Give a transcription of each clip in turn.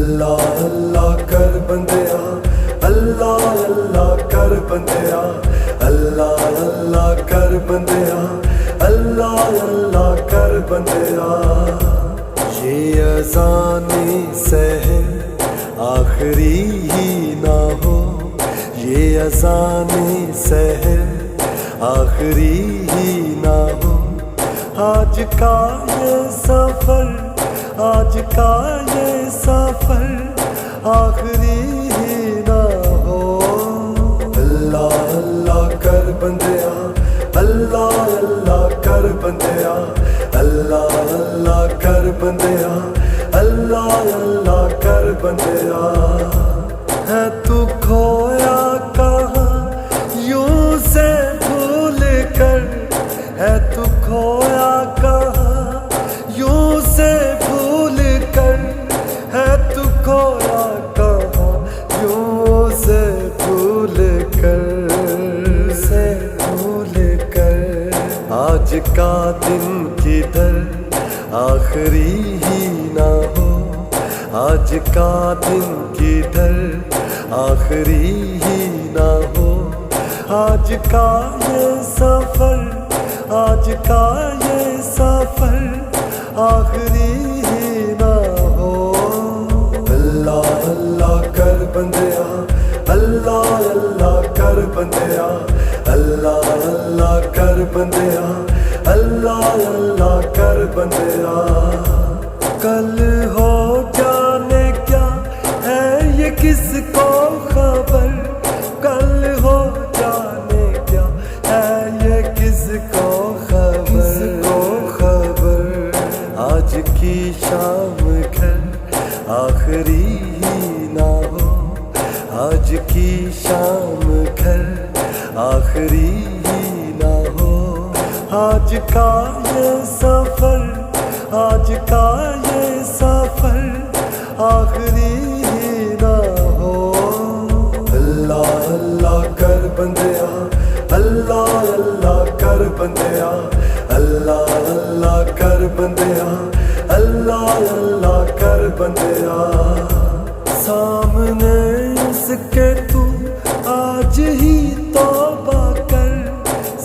اللہ اللہ کر بندیا، اللہ اللہ کر بندیا، اللہ اللہ کر بندیا، اللہ اللہ کر بندیا۔ یہ اذان سحر آخری ہی نہ ہو، یہ اذان سحر آخری ہی نہ ہو، آج کا یہ سفر، آج کا یہ سفر آخری ہی نہ ہو۔ اللہ اللہ کر بندیا، اللہ اللہ کر بندیا، اللہ اللہ کر بندیا، اللہ اللہ کر بندیا۔ ہے تو کھویا کہاں یوں سے بھول کر، ہے تو کھویا کہاں یوں سے بھول کر، ہے تو کھویا کہاں یوں سے بھول کر، سے بھول کر۔ آج کا دن کدھر آخری ہی نہ ہو، آج کا دن کدھر آخری ہی نہ ہو، آج کا یہ سفر، آج کا یہ سفر آخری ہی نہ ہو۔ اللہ اللہ کر بندیا، اللہ اللہ کر بندیا، اللہ اللہ کر بندیا، اللہ اللہ کر بندیا۔ کل ہو جانے کیا ہے یہ کس کو خبر، کل ہو جانے کیا ہے یہ کس کو خبر، آج کی شام گھر آخری ہی نہ ہو، آج کی شام گھر آخری ہی نہ ہو، آج کا یہ سفر، آج کا یہ سفر آخری ہی نہ ہو۔ اللہ اللہ کر بندیا، اللہ اللہ کر بندیا، اللہ اللہ کر بندیا، اللہ اللہ کر بندیا۔ سامنے اس کے تو آج ہی توبہ کر،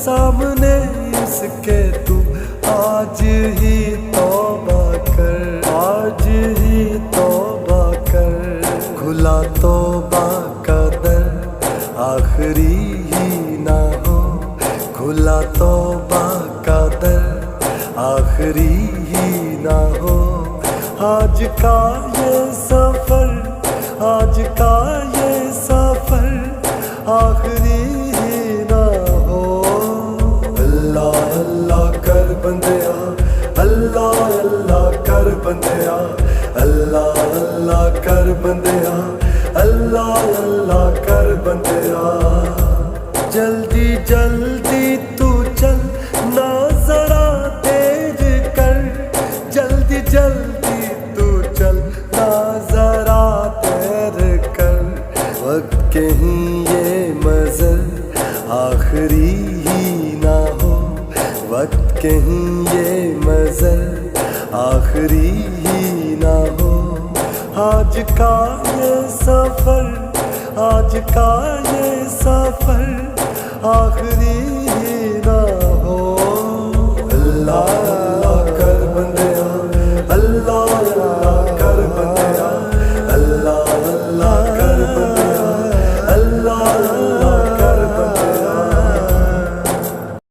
سامنے اس کے تو آج ہی توبہ کر، آج ہی توبہ کر۔ کھلا توبہ کا در آخری ہی نہ ہو، کھلا توبہ کا در آخری ہی نہ ہو، آج کا یہ سفر، آج کا یہ سفر آخری ہی نہ ہو۔ اللہ اللہ کر بندیا، اللہ اللہ کر بندیا، اللہ اللہ کر بندیا، اللہ اللہ کر بندیا۔ جلدی جلدی تو چل نہ ذرا دیر کر، جلدی جلدی تو چل نہ ذرا دیر کر، وقت کہیں یہ مزل آخری ہی نہ ہو، وقت کہیں یہ مزل آخری ہی نہ ہو، آج کا یہ سفر، آج کا یہ سفر آخری